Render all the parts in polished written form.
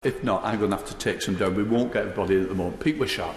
If not, I'm going to have to take some down. We won't get everybody in at the moment. Pete Wishart.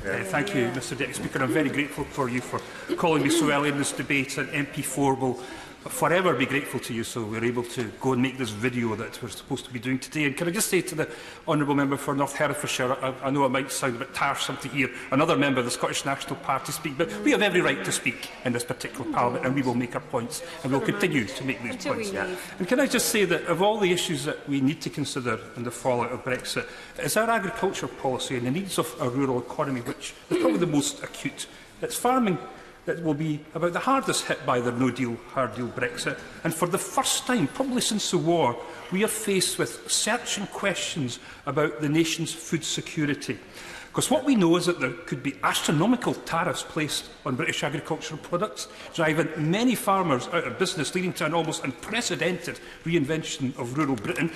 Thank you, Mr Deputy Speaker. I'm very grateful for you for calling me so early in this debate, and MP4 will forever be grateful to you, so we're able to go and make this video that we're supposed to be doing today. And can I just say to the Honourable Member for North Herefordshire, I know it might sound a bit tiresome to hear another member of the Scottish National Party speak, but we have every right to speak in this particular Parliament, and we will make our points, and we will continue to make these points. And can I just say that of all the issues that we need to consider in the fallout of Brexit, it's our agriculture policy and the needs of our rural economy which is probably the most acute. It's farming that will be about the hardest hit by the no-deal, hard-deal Brexit. And for the first time, probably since the war, we are faced with searching questions about the nation's food security. Because what we know is that there could be astronomical tariffs placed on British agricultural products, driving many farmers out of business, leading to an almost unprecedented reinvention of rural Britain.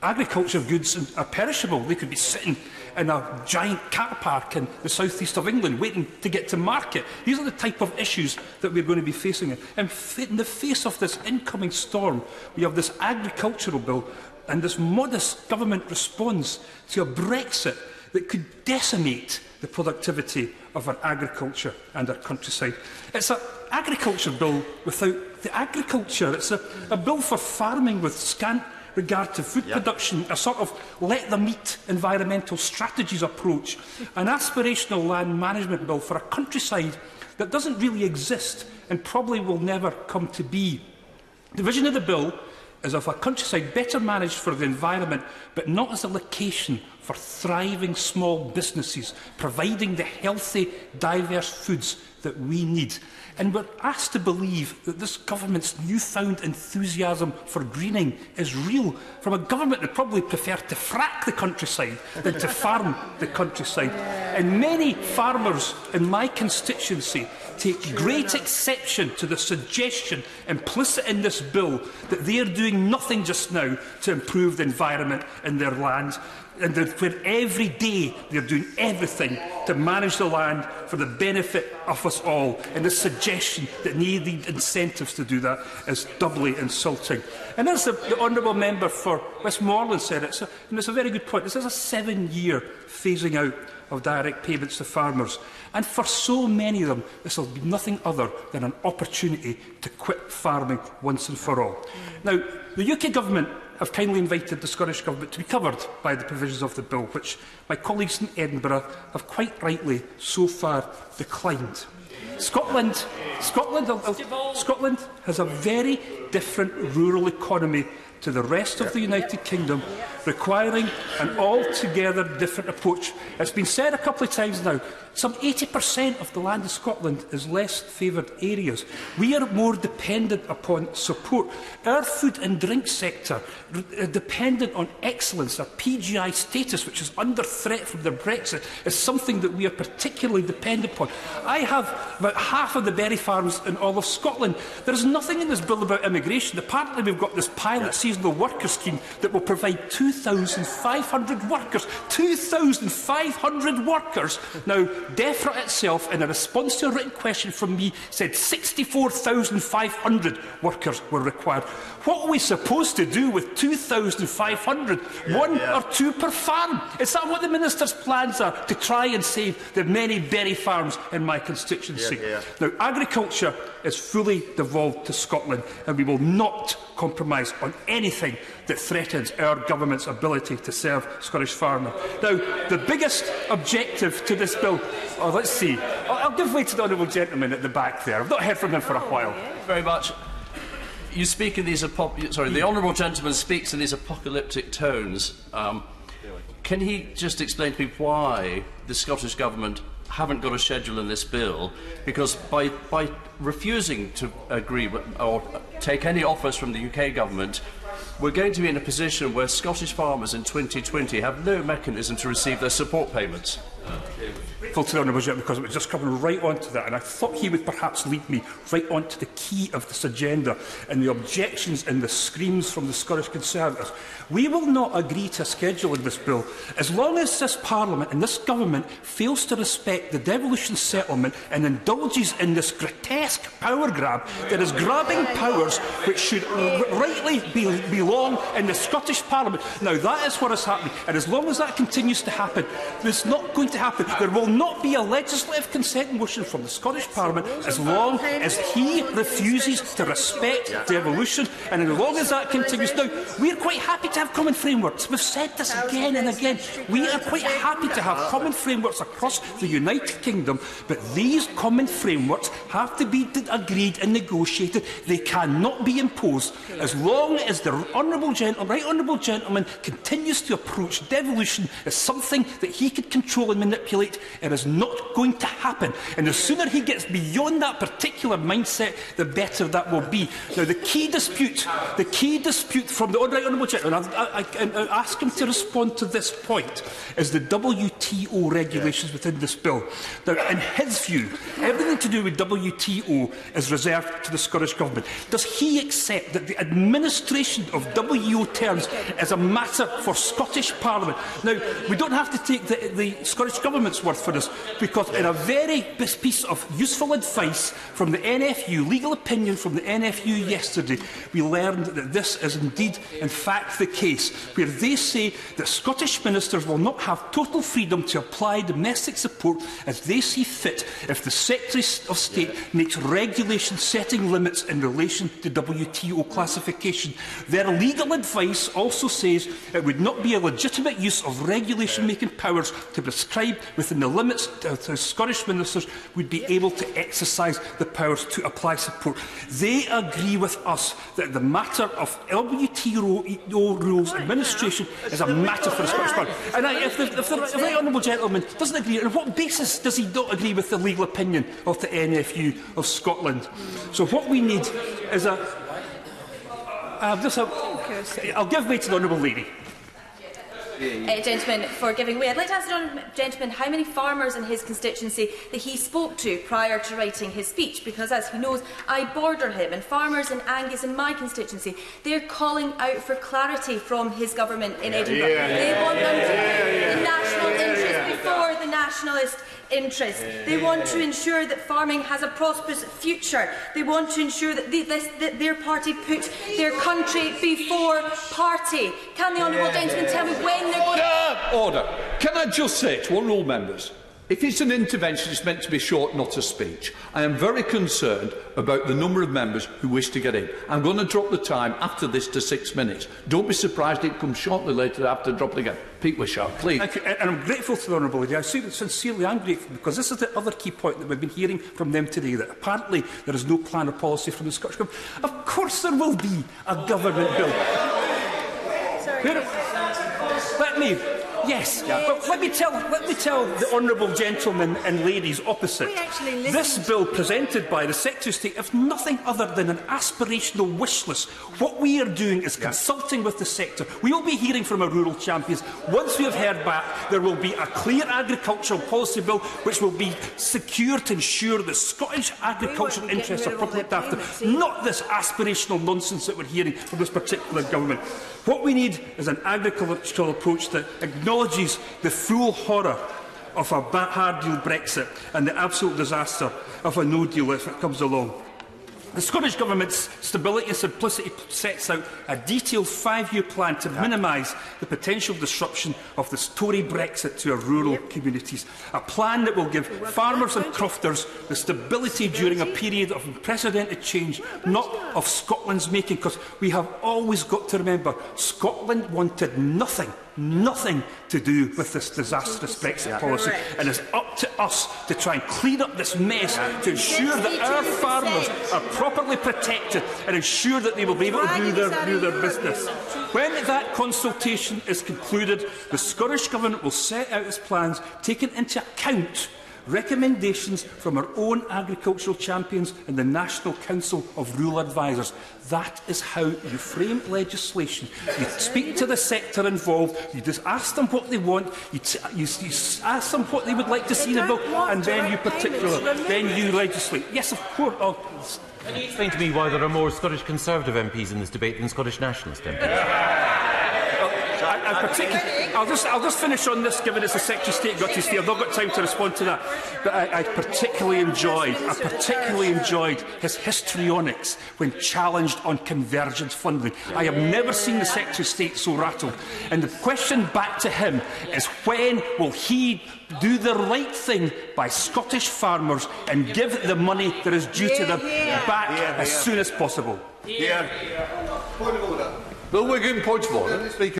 Agriculture goods are perishable. They could be sitting in a giant car park in the south-east of England waiting to get to market. These are the type of issues that we're going to be facing. And in the face of this incoming storm, we have this agricultural bill and this modest government response to a Brexit that could decimate the productivity of our agriculture and our countryside. It's an agriculture bill without the agriculture. It's a bill for farming with scant regard to food production, a sort of let-them-eat environmental strategies approach, an aspirational land management bill for a countryside that doesn't really exist and probably will never come to be. The vision of the bill is of a countryside better managed for the environment, but not as a location for thriving small businesses, providing the healthy, diverse foods that we need. And we're asked to believe that this government's newfound enthusiasm for greening is real, from a government that probably preferred to frack the countryside than to farm the countryside. And many farmers in my constituency take great exception to the suggestion implicit in this bill that they are doing nothing just now to improve the environment in their land, and where every day they are doing everything to manage the land for the benefit of us all. And the suggestion that needed incentives to do that is doubly insulting. And as the Honourable Member for Westmoreland said, it's a very good point. This is a 7-year phasing out of direct payments to farmers. And for so many of them, this will be nothing other than an opportunity to quit farming once and for all. Now, the UK Government have kindly invited the Scottish Government to be covered by the provisions of the bill, which my colleagues in Edinburgh have quite rightly so far declined. Scotland has a very different rural economy to the rest of the United Kingdom, requiring an altogether different approach. It's been said a couple of times now, some 80% of the land of Scotland is less favoured areas. We are more dependent upon support. Our food and drink sector is dependent on excellence. Our PGI status, which is under threat from the Brexit, is something that we are particularly dependent upon. I have about half of the berry farms in all of Scotland. There is nothing in this bill about immigration. Apparently we've got this pilot seasonal worker scheme that will provide 2,500 workers. 2,500 workers! Now, DEFRA itself, in a response to a written question from me, said 64,500 workers were required. What are we supposed to do with 2,500? One or two per farm? Is that what the Minister's plans are, to try and save the many berry farms in my constituency? Now, agriculture is fully devolved to Scotland, and we will not compromise on anything that threatens our government's ability to serve Scottish farmers. Now, the biggest objective to this bill, let's see, I'll give way to the honourable gentleman at the back there. I've not heard from him for a while. Very much. You speak in these the honourable gentleman speaks in these apocalyptic tones. Can he just explain to me why the Scottish Government haven't got a schedule in this bill? Because by refusing to agree or take any offers from the UK Government, we're going to be in a position where Scottish farmers in 2020 have no mechanism to receive their support payments. To the Honourable Gentleman, because it was just coming right onto that, and I thought he would perhaps lead me right onto the key of this agenda and the objections and the screams from the Scottish Conservatives. We will not agree to a schedule in this bill as long as this Parliament and this Government fails to respect the devolution settlement and indulges in this grotesque power grab that is grabbing powers which should rightly belong in the Scottish Parliament. Now, that is what is happening, and as long as that continues to happen, it's not going to happen. There will not be a legislative consent motion from the Scottish Parliament as long as he refuses to respect devolution, and as long as that continues. Now, we are quite happy to have common frameworks. We've said this again and again. We are quite happy to have common frameworks across the United Kingdom, but these common frameworks have to be agreed and negotiated. They cannot be imposed. As long as the right honourable gentleman continues to approach devolution as something that he can control and manipulate, it is not going to happen. And the sooner he gets beyond that particular mindset, the better that will be. Now, the key dispute from the right honourable gentleman, I ask him to respond to this point, is the WTO regulations within this bill. Now, in his view, everything to do with WTO is reserved to the Scottish Government. Does he accept that the administration of WTO terms is a matter for Scottish Parliament? Now, we don't have to take the Scottish Government's word for this, because in a very piece of useful advice from the NFU, legal opinion from the NFU yesterday, we learned that this is indeed, in fact, the case, where they say that Scottish ministers will not have total freedom to apply domestic support as they see fit if the Secretary of State makes regulations setting limits in relation to WTO classification. Their legal advice also says it would not be a legitimate use of regulation-making powers to prescribe within the limits that Scottish ministers would be able to exercise the powers to apply support. They agree with us that the matter of WTO rules administration is a matter for the Scottish Parliament. And if the right honourable gentleman doesn't agree, on what basis does he not agree with the legal opinion of the NFU of Scotland? So what we need is I'll give way to the honourable lady. Gentleman, for giving way. I'd like to ask the gentleman how many farmers in his constituency that he spoke to prior to writing his speech, because as he knows, I border him, and farmers in Angus in my constituency, they're calling out for clarity from his government in Edinburgh. They want them to put the national interest before the nationalist interest. They want to ensure that farming has a prosperous future. They want to ensure that their party put their country before party. Can the honourable gentleman tell me when they're going to... Order. Can I just say to honourable members, if it's an intervention, it's meant to be short, not a speech. I am very concerned about the number of members who wish to get in. I'm going to drop the time after this to 6 minutes. Don't be surprised it comes shortly later after dropping again. Pete Wishart, please. Thank you. And I'm grateful to the honourable lady. I sincerely am grateful, because this is the other key point that we've been hearing from them today, that apparently there is no plan or policy from the Scottish Government. Of course there will be a government bill. But let me tell the honourable gentlemen and ladies opposite. This bill presented by the Secretary of State is nothing other than an aspirational wish list. What we are doing is consulting with the sector. We will be hearing from our rural champions. Once we have heard back, there will be a clear agricultural policy bill which will be secure to ensure that Scottish agricultural interests are properly looked after. Not this aspirational nonsense that we're hearing from this particular government. What we need is an agricultural approach that acknowledges the full horror of a hard deal Brexit and the absolute disaster of a no deal if it comes along. The Scottish Government's Stability and Simplicity sets out a detailed 5-year plan to minimise the potential disruption of this Tory Brexit to our rural communities. A plan that will give farmers and crofters the stability during a period of unprecedented change, not of Scotland's making, because we have always got to remember Scotland wanted nothing to do with this disastrous Brexit policy, and it's up to us to try and clean up this mess to ensure that our farmers are properly protected and ensure that they will be able to do their business. When that consultation is concluded, the Scottish Government will set out its plans, taking into account recommendations from our own agricultural champions and the National Council of Rural Advisors. That is how you frame legislation. You speak to the sector involved, you just ask them what they want, you ask them what they would like to see in a bill, and then you legislate. Yes, of course. Can you explain to me why there are more Scottish Conservative MPs in this debate than Scottish Nationalist MPs? I'll just finish on this, given it's the Secretary of State got to stay. I've not got time to respond to that. But I particularly enjoyed his histrionics when challenged on convergence funding. I have never seen the Secretary of State so rattled. And the question back to him is, when will he do the right thing by Scottish farmers and give the money that is due to them back as soon as possible? Point of order. Bill Wigan, point of order.